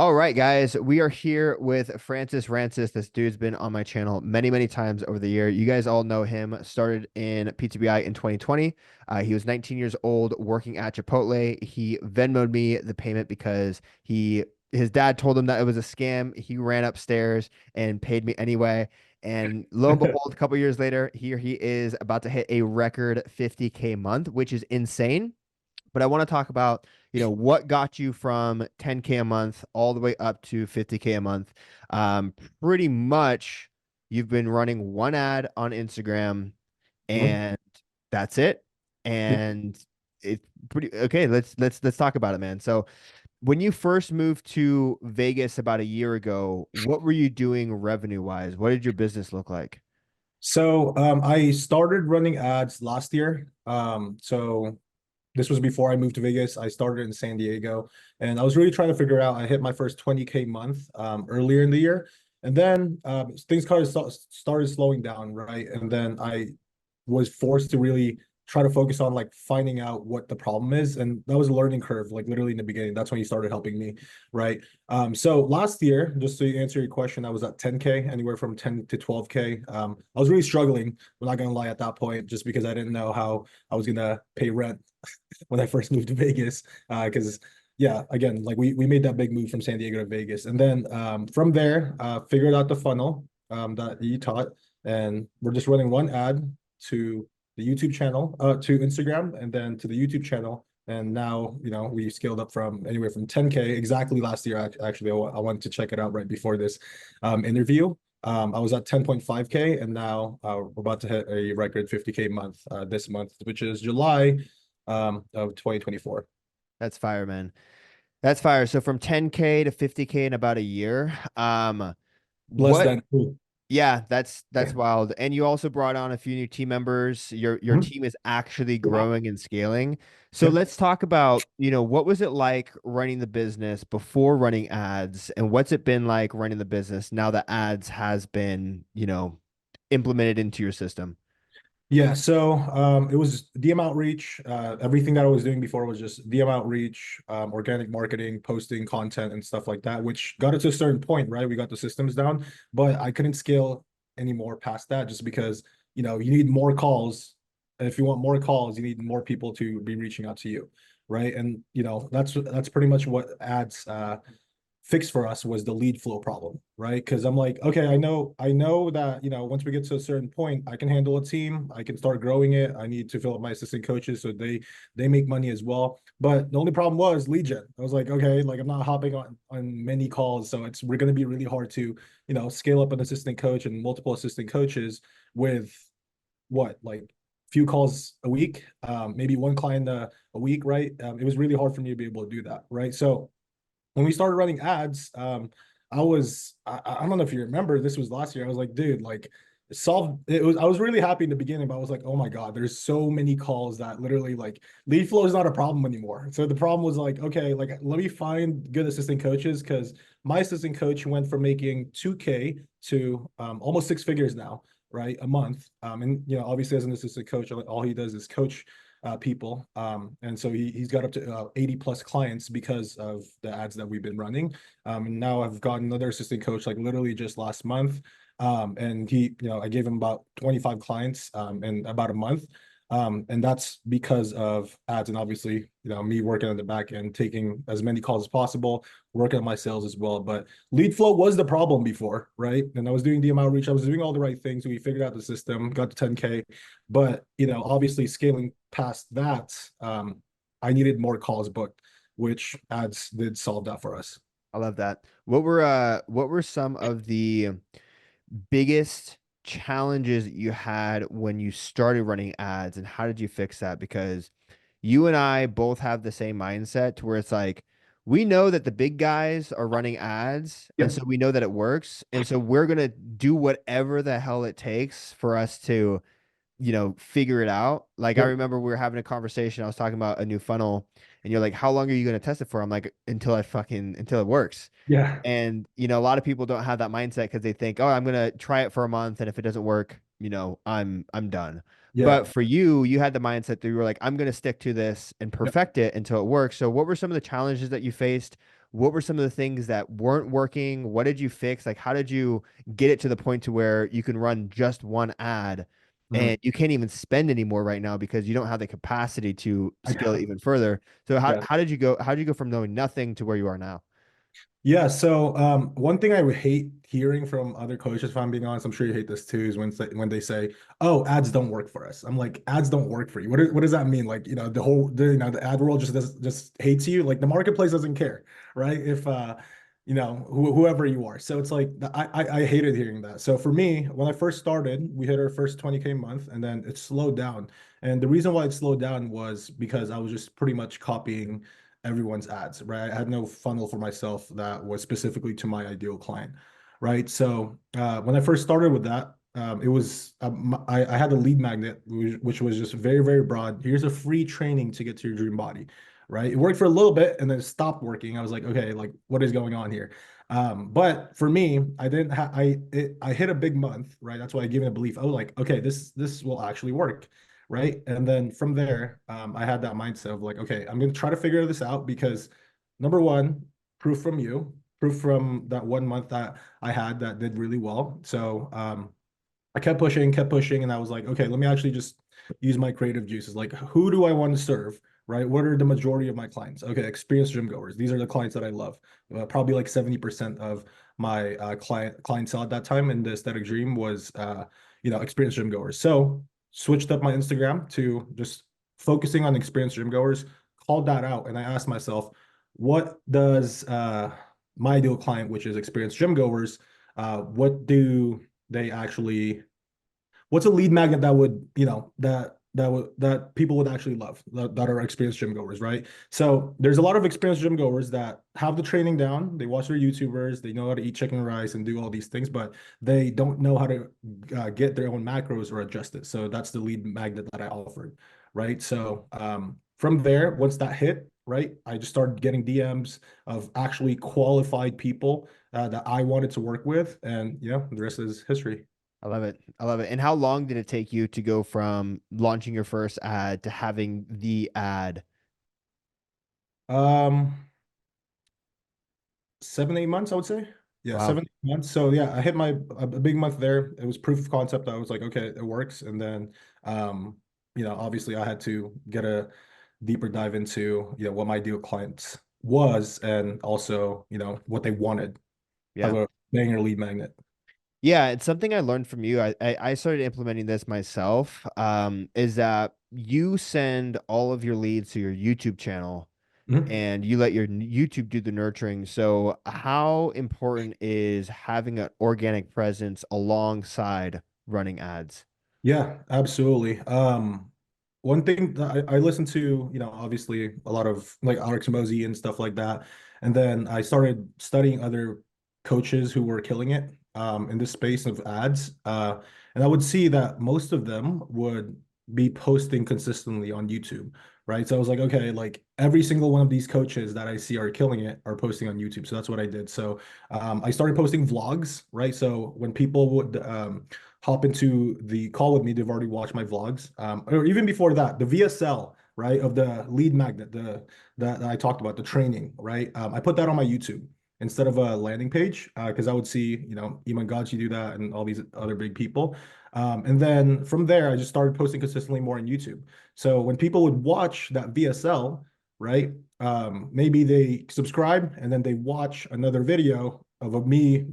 All right, guys, we are here with Francis Rances. This dude's been on my channel many, many times over the year. You guys all know him. Started in PTBI in 2020. He was 19 years old, working at Chipotle. He Venmoed me the payment because his dad told him that it was a scam. He ran upstairs and paid me anyway. And lo and behold, a couple years later, here he is about to hit a record 50K month, which is insane. But I want to talk about, what got you from 10K a month all the way up to 50K a month. Pretty much you've been running one ad on Instagram Mhm. and that's it. Yeah. And it's pretty okay. Let's talk about it, man. So when you first moved to Vegas about a year ago, what were you doing revenue wise? What did your business look like? I started running ads last year. So this was before I moved to Vegas. I started in San Diego, and I was really trying to figure out. I hit my first 20K month earlier in the year, and then things kind of started slowing down, right? And then I was forced to really try to focus on like finding out what the problem is, and that was a learning curve, like literally in the beginning. That's when you started helping me, right? So last year, just to answer your question, I was at 10K, anywhere from 10 to 12K. I was really struggling. I'm not gonna lie at that point, just because I didn't know how I was gonna pay rent when I first moved to Vegas. Because yeah, again, like we made that big move from San Diego to Vegas, and then from there, figured out the funnel that you taught, and we're just running one ad to the YouTube channel, to Instagram, and then to the YouTube channel. And now, we scaled up from anywhere from 10K exactly last year. Actually, I wanted to check it out right before this interview. I was at 10.5K, and now we're about to hit a record 50K month this month, which is July of 2024. That's fire, man. That's fire. So from 10K to 50K in about a year. Less What than. Yeah, that's Yeah. wild. And you also brought on a few new team members. Your Mhm. team is actually growing and scaling. So Yep. let's talk about, what was it like running the business before running ads, and what's it been like running the business now that ads has been, implemented into your system? Yeah, so it was DM outreach. Everything that I was doing before was just DM outreach, organic marketing, posting content and stuff like that, which got it to a certain point, right? We got the systems down, but I couldn't scale anymore past that just because, you need more calls. And if you want more calls, you need more people to be reaching out to you, right? And that's pretty much what ads fix for us was the lead flow problem, right? Because I'm like, okay, I know that once we get to a certain point, I can handle a team, I can start growing it. I need to fill up my assistant coaches so they make money as well. But the only problem was lead gen. I was like, okay, like I'm not hopping on many calls, so we're going to be really hard to scale up an assistant coach and multiple assistant coaches with what, like few calls a week, maybe one client a week, right? It was really hard for me to be able to do that, right? So when we started running ads, I don't know if you remember, this was last year. I was like, dude, like I was really happy in the beginning, but I was like, oh my God, there's so many calls that literally like lead flow is not a problem anymore. So the problem was like, okay, like let me find good assistant coaches because my assistant coach went from making 2K to almost six figures now, right? A month. And obviously as an assistant coach, all he does is coach people. And so he's got up to 80 plus clients because of the ads that we've been running. And now I've got another assistant coach like literally just last month. And I gave him about 25 clients in about a month. And that's because of ads and obviously, me working on the back end, taking as many calls as possible, working on my sales as well. But lead flow was the problem before, right? And I was doing DM outreach. I was doing all the right things. We figured out the system, got to 10K. But, obviously scaling past that, I needed more calls booked, which ads did solve that for us. I love that. What were some of the biggest challenges that you had when you started running ads, and how did you fix that? Because you and I both have the same mindset to where it's like we know that the big guys are running ads, and Yep. so we know that it works, and so we're gonna do whatever the hell it takes for us to figure it out. Like I Yep. remember we were having a conversation. I was talking about a new funnel, and you're like, "How long are you going to test it for?" I'm like, until it works." Yeah. And a lot of people don't have that mindset because they think, "Oh, I'm going to try it for a month, and if it doesn't work, I'm done." Yeah. But for you, you had the mindset that you were like, "I'm going to stick to this and perfect it until it works." So, what were some of the challenges that you faced What were some of the things that weren't working? What did you fix? Like, how did you get it to the point to where you can run just one ad and Mhm. you can't even spend anymore right now because you don't have the capacity to I scale it know. even further. So Yeah. how did you go? How did you go from knowing nothing to where you are now? Yeah, so one thing I would hate hearing from other coaches, if I'm being honest, I'm sure you hate this too, is when they say, "Oh, ads don't work for us." I'm like, "Ads don't work for you." What does that mean? Like, the ad world just hates you. Like the marketplace doesn't care, right? If whoever you are. So it's like I hated hearing that. So for me, when I first started, we hit our first 20K month, and then it slowed down. And the reason why it slowed down was because I was just pretty much copying everyone's ads, right? I had no funnel for myself that was specifically to my ideal client, right? So when I first started with that, it was I had a lead magnet which was just very, very broad. Here's a free training to get to your dream body, right? It worked for a little bit and then it stopped working. I was like, okay, like what is going on here? But for me, I didn't have I hit a big month, right? That's why I gave it a belief. Oh, like okay, this will actually work, right? And then from there, I had that mindset of like, okay, I'm gonna try to figure this out because number one, proof from you, proof from that 1 month that I had that did really well. So I kept pushing, and I was like, okay, let me actually just use my creative juices. Like, who do I want to serve? Right? What are the majority of my clients? Okay, experienced gym goers. These are the clients that I love. Probably like 70% of my clientele at that time in the aesthetic dream was experienced gym goers. So switched up my Instagram to just focusing on experienced gym goers, called that out, and I asked myself, what does my ideal client, which is experienced gym goers, what do they actually what's a lead magnet that would that people would actually love that are experienced gym goers, right? So there's a lot of experienced gym goers that have the training down, they watch their YouTubers, they know how to eat chicken rice and do all these things, but they don't know how to get their own macros or adjust it. So that's the lead magnet that I offered, right? So from there, once that hit, right, I just started getting DMs of actually qualified people that I wanted to work with, and the rest is history. I love it. I love it. And how long did it take you to go from launching your first ad to having the ad? Um, 7, 8 months, I would say. Yeah, Wow. 7 8 months. So yeah, I hit my a big month there. It was proof of concept. I was like, okay, it works. And then, obviously, I had to get a deeper dive into what my ideal clients was, and also what they wanted. Have Yeah. a banger lead magnet. Yeah, it's something I learned from you. I started implementing this myself. Is that you send all of your leads to your YouTube channel Mhm. and you let your YouTube do the nurturing. So, how important is having an organic presence alongside running ads? Yeah, absolutely. One thing that I listened to, obviously a lot of like Alex Mosey and stuff like that. And then I started studying other coaches who were killing it in this space of ads. And I would see that most of them would be posting consistently on YouTube, right? So I was like, okay, like every single one of these coaches that I see are killing it are posting on YouTube. So that's what I did. So I started posting vlogs, right? So when people would hop into the call with me, they've already watched my vlogs. Or even before that, the VSL, right, of the lead magnet, that I talked about, the training, right? I put that on my YouTube instead of a landing page because I would see, Iman Gadzhi do that and all these other big people. And then from there, I just started posting consistently more on YouTube. So when people would watch that VSL, right, maybe they subscribe and then they watch another video of me,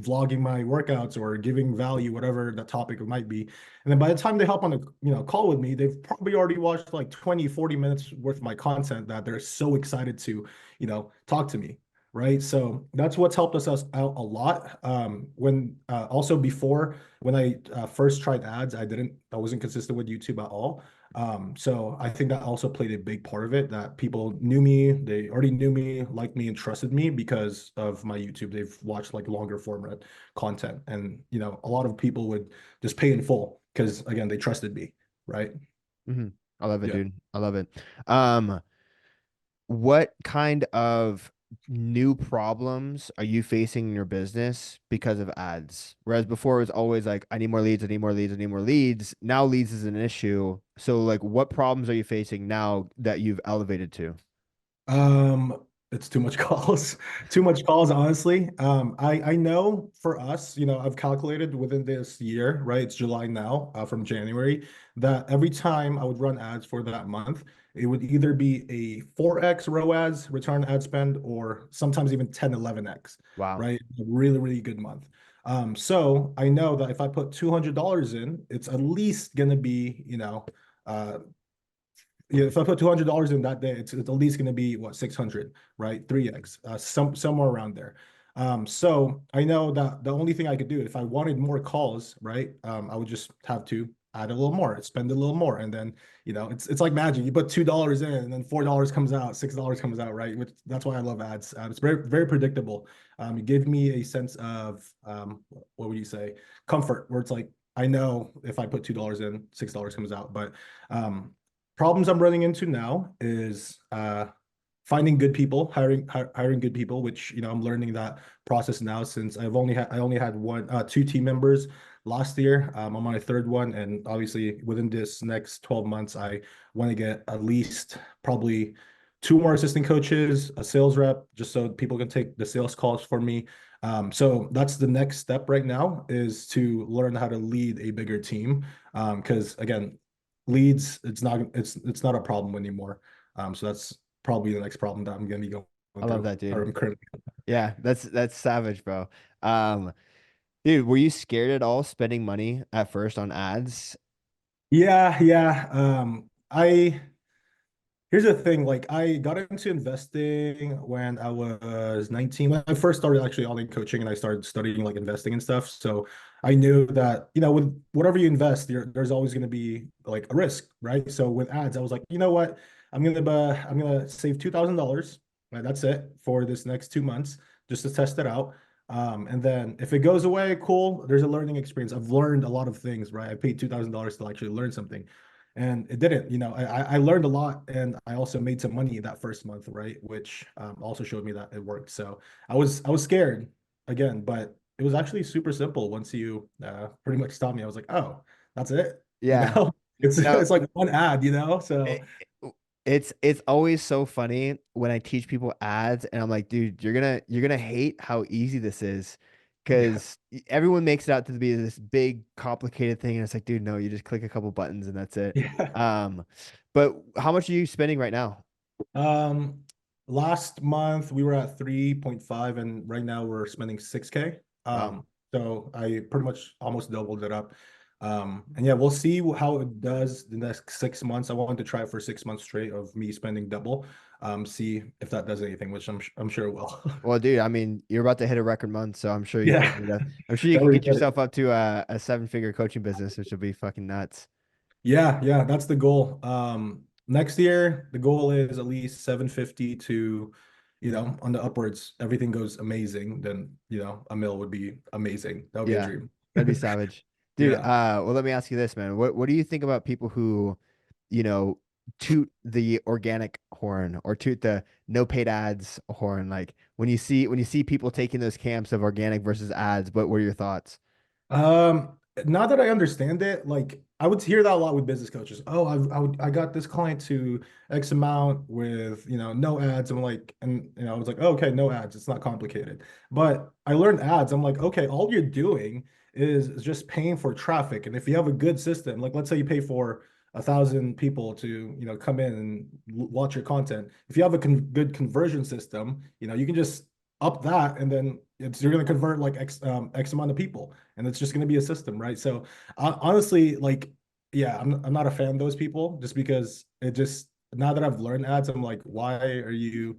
vlogging my workouts or giving value, whatever the topic might be. And then by the time they hop on the, call with me, they've probably already watched like 20, 40 minutes worth of my content that they're so excited to, talk to me. Right. So that's what's helped us out a lot. When also before when I first tried ads, I wasn't consistent with YouTube at all. So I think that also played a big part of it that people knew me, they already knew me, liked me, and trusted me because of my YouTube. They've watched like longer format content. And a lot of people would just pay in full because again, they trusted me, right? Hmm. I love it, Yeah. dude. I love it. Um, what kind of new problems are you facing in your business because of ads? Whereas before it was always like, I need more leads, I need more leads, I need more leads. Now leads is an issue. So like what problems are you facing now that you've elevated to? It's too much calls. Too much calls, honestly. I know for us, I've calculated within this year, right? It's July now, from January, that every time I would run ads for that month, it would either be a 4x ROAS, return ad spend, or sometimes even 10, 11x, Wow. right? A really, really good month. So I know that if I put $200 in, it's at least gonna be, uh, yeah, if I put $200 in that day, it's at least going to be what, 600, right? 3x, somewhere around there. So I know that the only thing I could do if I wanted more calls, right? I would just have to add a little more, spend a little more, and then it's like magic. You put $2 in, and then $4 comes out, $6 comes out, right? Which that's why I love ads. It's very very predictable. It gave me a sense of what would you say, comfort, where it's like I know if I put $2 in, $6 comes out, but um, problems I'm running into now is finding good people, hiring good people, which I'm learning that process now since I only had two team members last year. I'm on my third one, and obviously within this next 12 months, I want to get at least probably two more assistant coaches, a sales rep, just so people can take the sales calls for me. So that's the next step right now is to learn how to lead a bigger team. Because again, leads, it's not a problem anymore. So that's probably the next problem that I'm gonna be going I love through, that, or dude. I'm currently. Yeah, that's savage, bro. Um, Dude, were you scared at all spending money at first on ads? Yeah, yeah. I Here's the thing, like I got into investing when I was 19, when I first started actually online coaching and I started studying like investing and stuff. So I knew that, with whatever you invest, there's always going to be like a risk, right? So with ads, I was like, you know what? I'm gonna save $2,000. Right, that's it for this next 2 months just to test it out. And then if it goes away, cool. There's a learning experience. I've learned a lot of things, right? I paid $2,000 to actually learn something, and it didn't. I learned a lot, and I also made some money that first month, right? Which also showed me that it worked. So I was scared again, but it was actually super simple once you pretty much stopped me. I was like, oh, that's it. Yeah. It's No, it's like one ad, so it, it's always so funny when I teach people ads and I'm like, dude, you're gonna hate how easy this is yeah. because everyone makes it out to be this big complicated thing and it's like, dude, no, you just click a couple buttons and that's it. Yeah. Um, but how much are you spending right now? Um, Last month we were at 3.5, and right now we're spending 6K. Wow. So I pretty much almost doubled it up. And yeah, we'll see how it does the next 6 months. I wanted to try it for 6 months straight of me spending double. See if that does anything, which I'm sure it will. Well, dude, I mean, you're about to hit a record month, so I'm sure you could Yeah. get I'm sure you could Very get good. yourself up to a seven-figure coaching business, which will be fucking nuts. Yeah, yeah, that's the goal. Next year, the goal is at least 750 to, on the upwards. Everything goes amazing, then, a mill would be amazing. That would be a Yeah, dream. that'd be savage. Dude, Yeah. well, let me ask you this, man. What do you think about people who, you know, toot the organic horn or toot the no paid ads horn? Like when you see people taking those camps of organic versus ads, what were your thoughts? Now that I understand it, like I would hear that a lot with business coaches. Oh, I got this client to X amount with, no ads. I'm like, and I was like, oh, okay, no ads. It's not complicated. But I learned ads. I'm like, okay, all you're doing is just paying for traffic. And if you have a good system, like let's say you pay for 1,000 people to, come in and watch your content. If you have a good conversion system, you can just up that, and then you're going to convert like X amount of people, and it's just going to be a system, right? So honestly, like, yeah, I'm not a fan of those people, just because it just, now that I've learned ads, I'm like, why are you,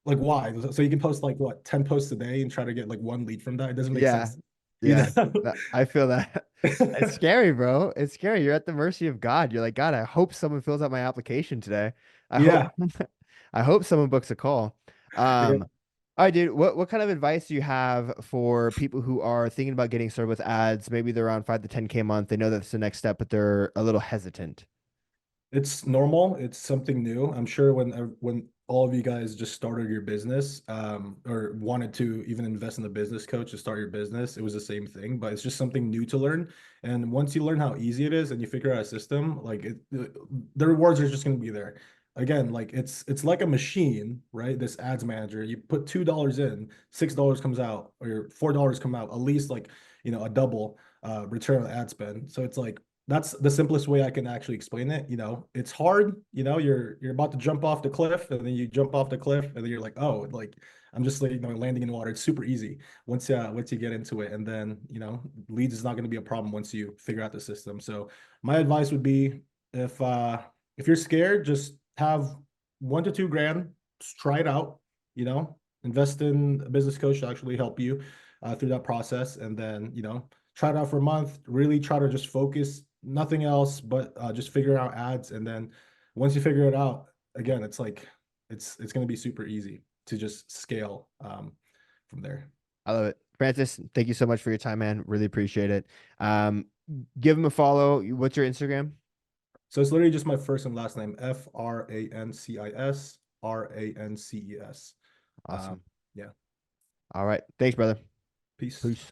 like, why? So you can post like what, 10 posts a day and try to get like one lead from that? It doesn't make Yeah, sense, you yeah. know? I feel that. It's scary, bro. It's scary. You're at the mercy of God. You're like, God, I hope someone fills out my application today. I hope Yeah. I hope someone books a call. Yeah. All right, dude. What kind of advice do you have for people who are thinking about getting started with ads? Maybe they're around 5 to 10K a month. They know that's the next step, but they're a little hesitant. It's normal. It's something new. I'm sure when all of you guys just started your business, or wanted to even invest in a business coach to start your business, it was the same thing. But it's just something new to learn. And once you learn how easy it is, and you figure out a system, like the rewards are just going to be there. again, like it's like a machine, right? This ads manager, you put $2 in, $6 comes out, or $4 come out, at least like, a double return on ad spend. So it's like that's the simplest way I can actually explain it. It's hard, you're about to jump off the cliff, and then you jump off the cliff, and then you're like, oh, like I'm just like, landing in water. It's super easy once you get into it. And then, leads is not going to be a problem once you figure out the system. So my advice would be, if you're scared, just have 1 to 2 grand, just try it out, invest in a business coach to actually help you through that process. And then, try it out for a month, really try to just focus, nothing else, but just figure out ads. And then once you figure it out, again, it's like, it's going to be super easy to just scale from there. I love it. Francis, thank you so much for your time, man. Really appreciate it. Um, Give him a follow. What's your Instagram? So it's literally just my first and last name, FRANCIS RANCES. Um, Awesome. yeah. All right. Thanks, brother. Peace. Peace.